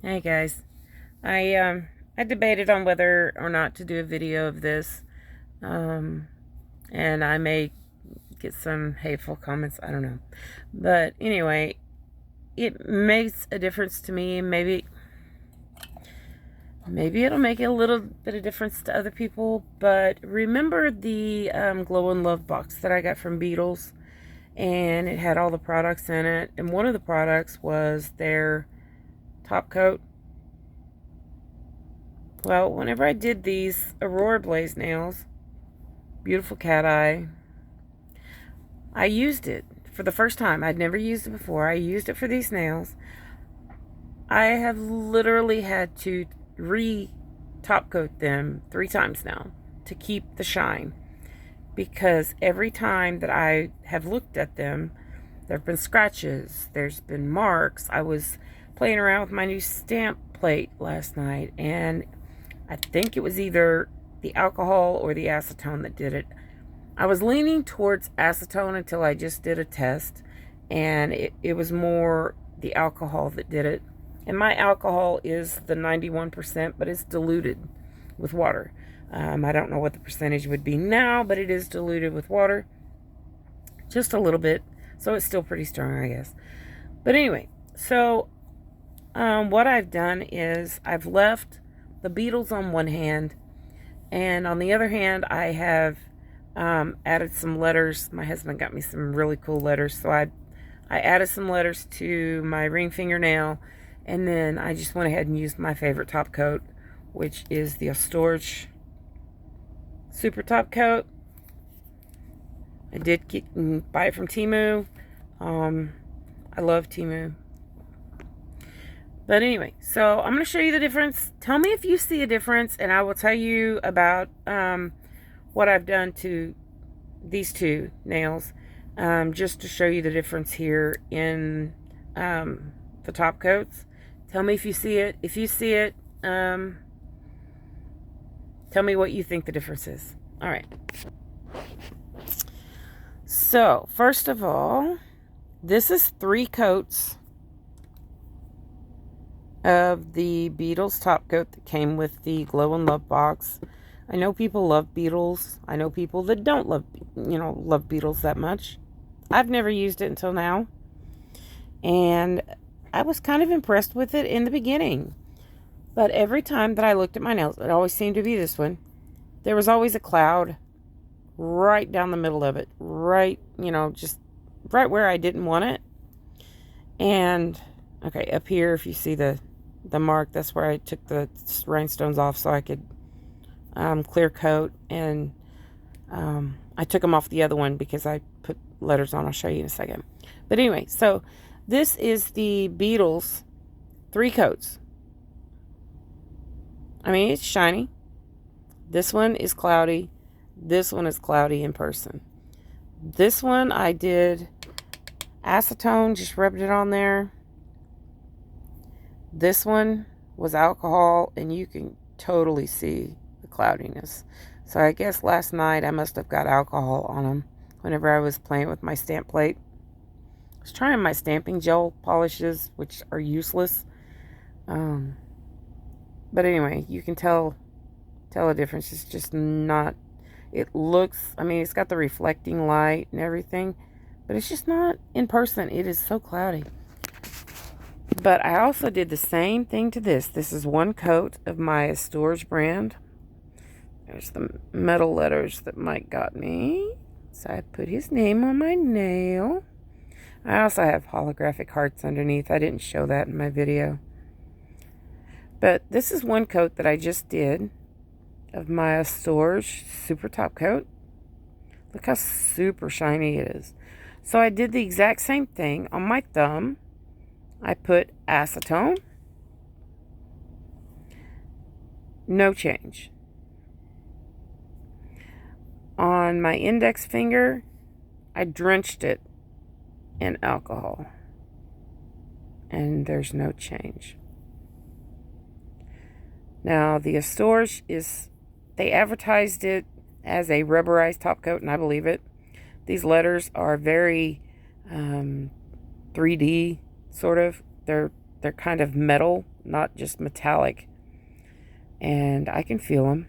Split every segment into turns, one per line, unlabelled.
Hey guys, I debated on whether or not to do a video of this, um, and I may get some hateful comments. I don't know, but anyway, it makes a difference to me. Maybe it'll make a little bit of difference to other people. But remember the Glow and Love box that I got from Beatles, and it had all the products in it, and one of the products was their top coat. Well, whenever I did these Aurora Blaze nails, beautiful cat eye, I used it for the first time. I'd never used it before. I used it for these nails. I have literally had to top coat them 3 times now to keep the shine, because every time that I have looked at them, there have been scratches, there's been marks. I was playing around with my new stamp plate last night, and I think it was either the alcohol or the acetone that did it. I was leaning towards acetone until I just did a test, and it was more the alcohol that did it. And my alcohol is the 91%, but it's diluted with water. I don't know what the percentage would be now, but it is diluted with water. Just a little bit. So it's still pretty strong, I guess. But anyway, so what I've done is I've left the Beatles on one hand, and on the other hand, I have added some letters. My husband got me some really cool letters, so I added some letters to my ring fingernail, and then I just went ahead and used my favorite top coat, which is the Storage Super Top Coat. I did buy it from Temu. I love Temu. But anyway, so I'm going to show you the difference. Tell me if you see a difference, and I will tell you about what I've done to these two nails, just to show you the difference here in the top coats. Tell me if you see it. If you see it, tell me what you think the difference is. All right. So, first of all, this is 3 coats of the Beatles top coat that came with the Glow and Love box. I know people love Beatles. I know people that don't love Beatles that much. I've never used it until now, and I was kind of impressed with it in the beginning. But every time that I looked at my nails, it always seemed to be this one. There was always a cloud right down the middle of it. Right, just right where I didn't want it. And, okay, up here, if you see the mark, that's where I took the rhinestones off so I could clear coat. And I took them off the other one because I put letters on. I'll show you in a second. But anyway, so this is the Beatles 3 coats. I mean, it's shiny. This one is cloudy. This one is cloudy in person. This one I did acetone, just rubbed it on there. This one was alcohol, and you can totally see the cloudiness. So I guess last night I must have got alcohol on them whenever I was playing with my stamp plate. I was trying my stamping gel polishes, which are useless. But anyway, you can tell a difference. It's just not, it looks, I mean, it's got the reflecting light and everything, but it's just not in person. It is so cloudy. But I also did the same thing to this. This is 1 coat of my Storage brand. There's the metal letters that Mike got me. So I put his name on my nail. I also have holographic hearts underneath. I didn't show that in my video. But this is 1 coat that I just did of my Storage Super Top Coat. Look how super shiny it is. So I did the exact same thing on my thumb. I put acetone. No change. On my index finger, I drenched it in alcohol, and there's no change. Now, the Astorage they advertised it as a rubberized top coat, and I believe it. These letters are very 3D, sort of. They're they're kind of metal, not just metallic. And I can feel them.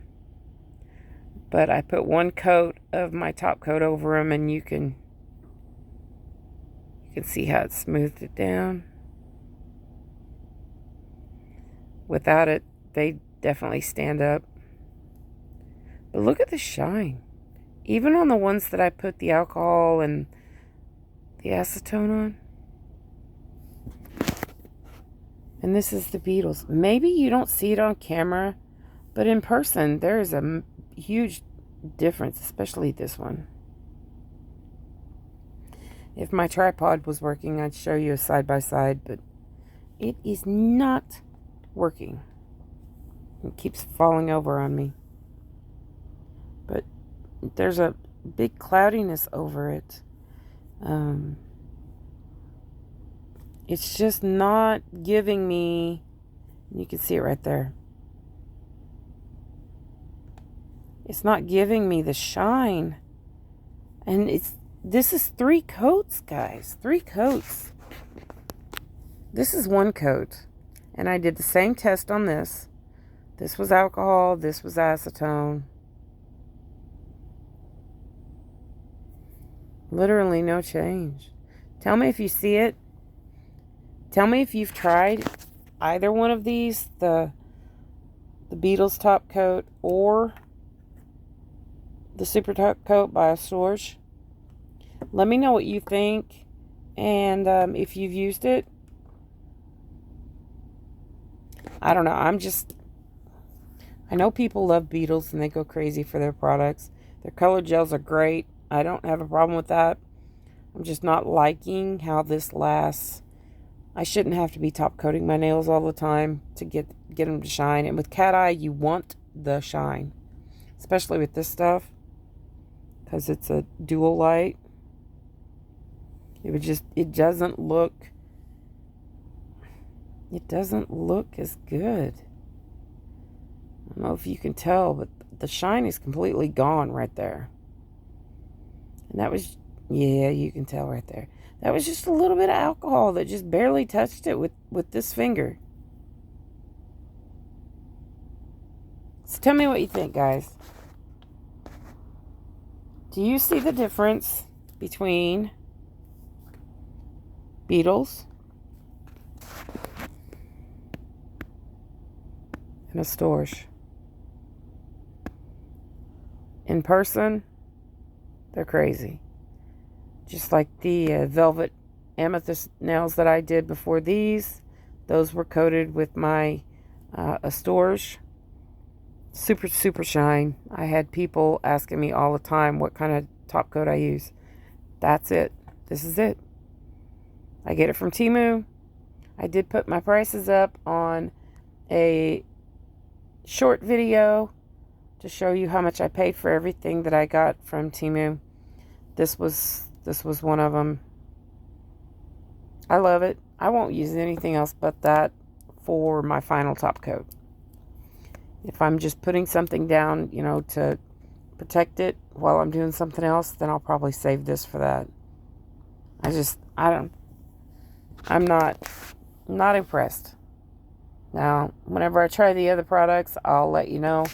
But I put one coat of my top coat over them, and you can see how it smoothed it down. Without it, they definitely stand up. But look at the shine. Even on the ones that I put the alcohol and the acetone on. And this is the Beetles. Maybe you don't see it on camera, but in person, there is a huge difference, especially this one. If my tripod was working, I'd show you a side by side, but it is not working. It keeps falling over on me. But there's a big cloudiness over it. It's just not giving me, you can see it right there. It's not giving me the shine. And this is 3 coats, guys. 3 coats. This is 1 coat. And I did the same test on this. This was alcohol, this was acetone. Literally no change. Tell me if you see it. Tell me if you've tried either one of these, the Beetles top coat or the super top coat by Sooo. Let me know what you think, and if you've used it. I don't know. I know people love Beetles and they go crazy for their products. Their color gels are great. I don't have a problem with that. I'm just not liking how this lasts. I shouldn't have to be top coating my nails all the time to get them to shine. And with cat eye, you want the shine, especially with this stuff, because it's a dual light. It doesn't look as good. I don't know if you can tell, but the shine is completely gone right there. And that was, yeah, you can tell right there. That was just a little bit of alcohol that just barely touched it with this finger. So tell me what you think, guys. Do you see the difference between Beetles and a Storch? In person, they're crazy. Just like the velvet amethyst nails that I did before these. Those were coated with my Storch. Super, super shine. I had people asking me all the time what kind of top coat I use. That's it. This is it. I get it from Temu. I did put my prices up on a short video to show you how much I paid for everything that I got from Temu. This was one of them. I love it. I won't use anything else but that for my final top coat. If I'm just putting something down, to protect it while I'm doing something else, then I'll probably save this for that. I'm not impressed. Now, whenever I try the other products, I'll let you know.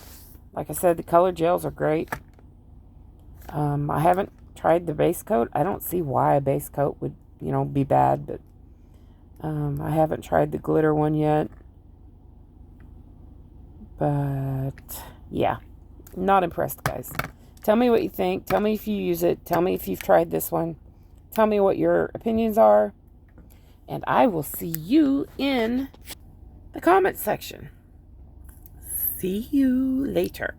Like I said, the color gels are great. I haven't tried the base coat. I don't see why a base coat would, be bad, but I haven't tried the glitter one yet. But yeah, not impressed, guys. Tell me what you think. Tell me if you use it. Tell me if you've tried this one. Tell me what your opinions are. And I will see you in the comment section. See you later.